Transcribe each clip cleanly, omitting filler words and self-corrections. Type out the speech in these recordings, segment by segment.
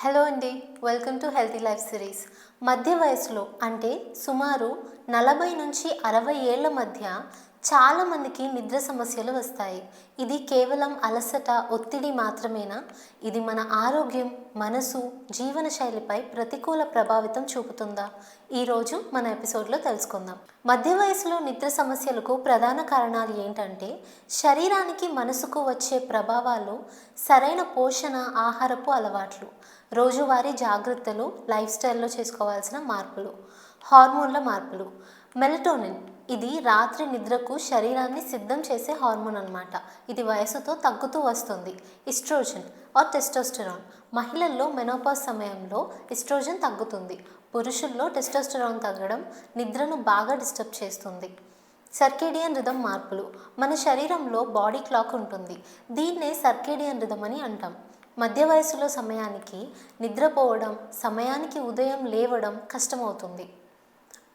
Hello అండి, welcome to healthy life series. మధ్య వయసులో అంటే సుమారు 40 నుంచి 60 ఏళ్ల మధ్య చాలామందికి నిద్ర సమస్యలు వస్తాయి. ఇది కేవలం అలసట, ఒత్తిడి మాత్రమేనా? ఇది మన ఆరోగ్యం, మనసు, జీవనశైలిపై ప్రతికూల ప్రభావితం చూపుతుందా? ఈరోజు మన ఎపిసోడ్లో తెలుసుకుందాం. మధ్య వయసులో నిద్ర సమస్యలకు ప్రధాన కారణాలు ఏంటంటే శరీరానికి, మనసుకు వచ్చే ప్రభావాలు, సరైన పోషణ, ఆహారపు అలవాట్లు, రోజువారీ జాగ్రత్తలు, లైఫ్ స్టైల్లో చేసుకోవాల్సిన మార్పులు, హార్మోన్ల మార్పులు. మెలటోనిన్ ఇది రాత్రి నిద్రకు శరీరాన్ని సిద్ధం చేసే హార్మోన్ అన్నమాట. ఇది వయసుతో తగ్గుతూ వస్తుంది. ఈస్ట్రోజన్ ఆర్ టెస్టోస్టెరాన్ మహిళల్లో మెనోపాజ్ సమయంలో ఈస్ట్రోజన్ తగ్గుతుంది. పురుషుల్లో టెస్టోస్టెరాన్ తగ్గడం నిద్రను బాగా డిస్టర్బ్ చేస్తుంది. సర్కేడియన్ రిథమ్ మార్పులు. మన శరీరంలో బాడీ క్లాక్ ఉంటుంది. దీన్నే సర్కేడియన్ రిథమ్ అని అంటాం. మధ్య వయసులో సమయానికి నిద్రపోవడం, సమయానికి ఉదయం లేవడం కష్టమవుతుంది.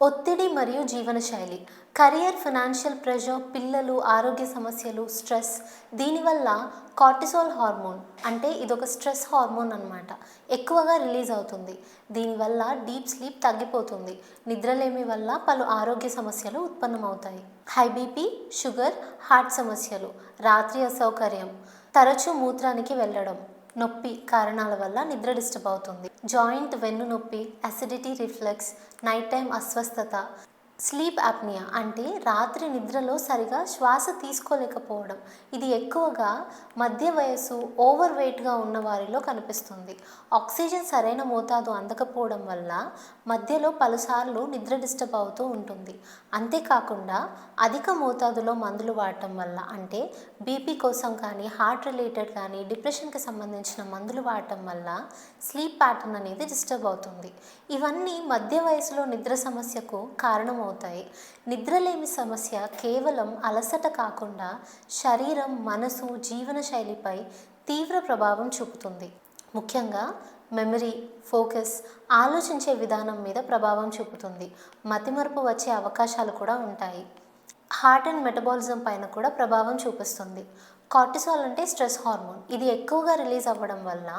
ఒత్తిడి మరియు జీవనశైలి, కెరియర్, ఫైనాన్షియల్ ప్రెషర్, పిల్లలు, ఆరోగ్య సమస్యలు, స్ట్రెస్. దీనివల్ల కార్టిసోల్ హార్మోన్ అంటే ఇదొక స్ట్రెస్ హార్మోన్ అన్నమాట, ఎక్కువగా రిలీజ్ అవుతుంది. దీనివల్ల డీప్ స్లీప్ తగ్గిపోతుంది. నిద్రలేమి వల్ల పలు ఆరోగ్య సమస్యలు ఉత్పన్నమవుతాయి. హై బీపీ, షుగర్, హార్ట్ సమస్యలు, రాత్రి అసౌకర్యం, తరచూ మూత్రానికి వెళ్ళడం, నొప్పి కారణాల వల్ల నిద్ర డిస్టర్బ్ అవుతుంది. జాయింట్ వెన్ను నొప్పి, అసిడిటీ రిఫ్లెక్స్, నైట్ టైం అస్వస్థత, స్లీప్ ఆప్నియా అంటే రాత్రి నిద్రలో సరిగా శ్వాస తీసుకోలేకపోవడం. ఇది ఎక్కువగా మధ్య వయసు, ఓవర్ వెయిట్గా ఉన్న వారిలో కనిపిస్తుంది. ఆక్సిజన్ సరైన మోతాదు అందకపోవడం వల్ల మధ్యలో పలుసార్లు నిద్ర డిస్టర్బ్ అవుతూ ఉంటుంది. అంతేకాకుండా అధిక మోతాదులో మందులు వాడటం వల్ల అంటే బీపీ కోసం కానీ, హార్ట్ రిలేటెడ్ కానీ, డిప్రెషన్కి సంబంధించిన మందులు వాడటం వల్ల స్లీప్ ప్యాటర్న్ అనేది డిస్టర్బ్ అవుతుంది. ఇవన్నీ మధ్య వయసులో నిద్ర సమస్యకు కారణమవుతాయి. నిద్రలేమి సమస్య కేవలం అలసట కాకుండా శరీరం, మనసు, జీవనశైలిపై తీవ్ర ప్రభావం చూపుతుంది. ముఖ్యంగా మెమరీ, ఫోకస్, ఆలోచించే విధానం మీద ప్రభావం చూపుతుంది. మతిమరుపు వచ్చే అవకాశాలు కూడా ఉంటాయి. హార్ట్ అండ్ మెటబాలిజం పైన కూడా ప్రభావం చూపిస్తుంది. కార్టిసాల్ అంటే స్ట్రెస్ హార్మోన్. ఇది ఎక్కువగా రిలీజ్ అవ్వడం వల్ల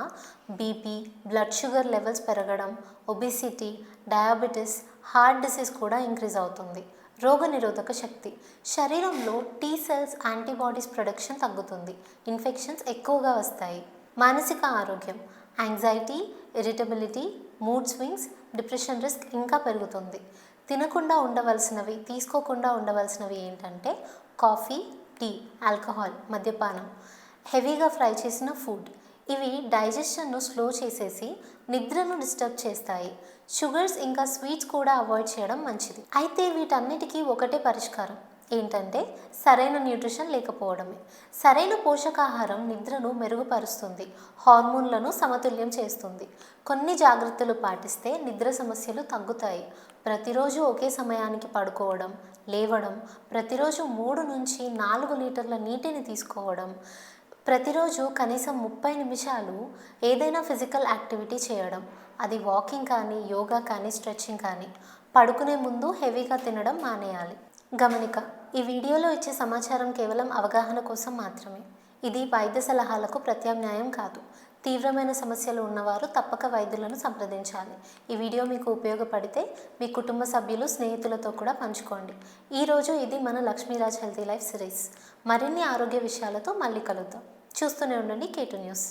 బీపీ, బ్లడ్ షుగర్ లెవెల్స్ పెరగడం, ఒబిసిటీ, డయాబెటీస్, హార్ట్ డిసీజ్ కూడా ఇంక్రీజ్ అవుతుంది. రోగనిరోధక శక్తి, శరీరంలో టీ సెల్స్, యాంటీబాడీస్ ప్రొడక్షన్ తగ్గుతుంది. ఇన్ఫెక్షన్స్ ఎక్కువగా వస్తాయి. మానసిక ఆరోగ్యం, anxiety, irritability, mood swings, depression risk ఇంకా పెరుగుతుంది. తినకుండా ఉండవలసినవి, తీసుకోకుండా ఉండవలసినవి ఏంటంటే కాఫీ, టీ, ఆల్కహాల్, మద్యపానం, హెవీగా ఫ్రై చేసిన ఫుడ్. ఇవి డైజెషన్ను స్లో చేసేసి నిద్రను డిస్టర్బ్ చేస్తాయి. షుగర్స్ ఇంకా స్వీట్స్ కూడా అవాయిడ్ చేయడం మంచిది. అయితే వీటన్నిటికీ ఒకటే పరిష్కారం ఏంటంటే సరైన న్యూట్రిషన్ లేకపోవడమే. సరైన పోషకాహారం నిద్రను మెరుగుపరుస్తుంది, హార్మోన్లను సమతుల్యం చేస్తుంది. కొన్ని జాగ్రత్తలు పాటిస్తే నిద్ర సమస్యలు తగ్గుతాయి. ప్రతిరోజు ఒకే సమయానికి పడుకోవడం, లేవడం, ప్రతిరోజు 3 నుంచి 4 లీటర్ల నీటిని తీసుకోవడం, ప్రతిరోజు కనీసం 30 నిమిషాలు ఏదైనా ఫిజికల్ యాక్టివిటీ చేయడం, అది వాకింగ్ కానీ, యోగా కానీ, స్ట్రెచ్చింగ్ కానీ. పడుకునే ముందు హెవీగా తినడం మానేయాలి. గమనిక, ఈ వీడియోలో ఇచ్చే సమాచారం కేవలం అవగాహన కోసం మాత్రమే. ఇది వైద్య సలహాలకు ప్రత్యామ్నాయం కాదు. తీవ్రమైన సమస్యలు ఉన్నవారు తప్పక వైద్యులను సంప్రదించాలి. ఈ వీడియో మీకు ఉపయోగపడితే మీ కుటుంబ సభ్యులు, స్నేహితులతో కూడా పంచుకోండి. ఈరోజు ఇది మన లక్ష్మీరాజ్ హెల్తీ లైఫ్ సిరీస్. మరిన్ని ఆరోగ్య విషయాలతో మళ్ళీ కలుద్దాం. చూస్తూనే ఉండండి K2 న్యూస్.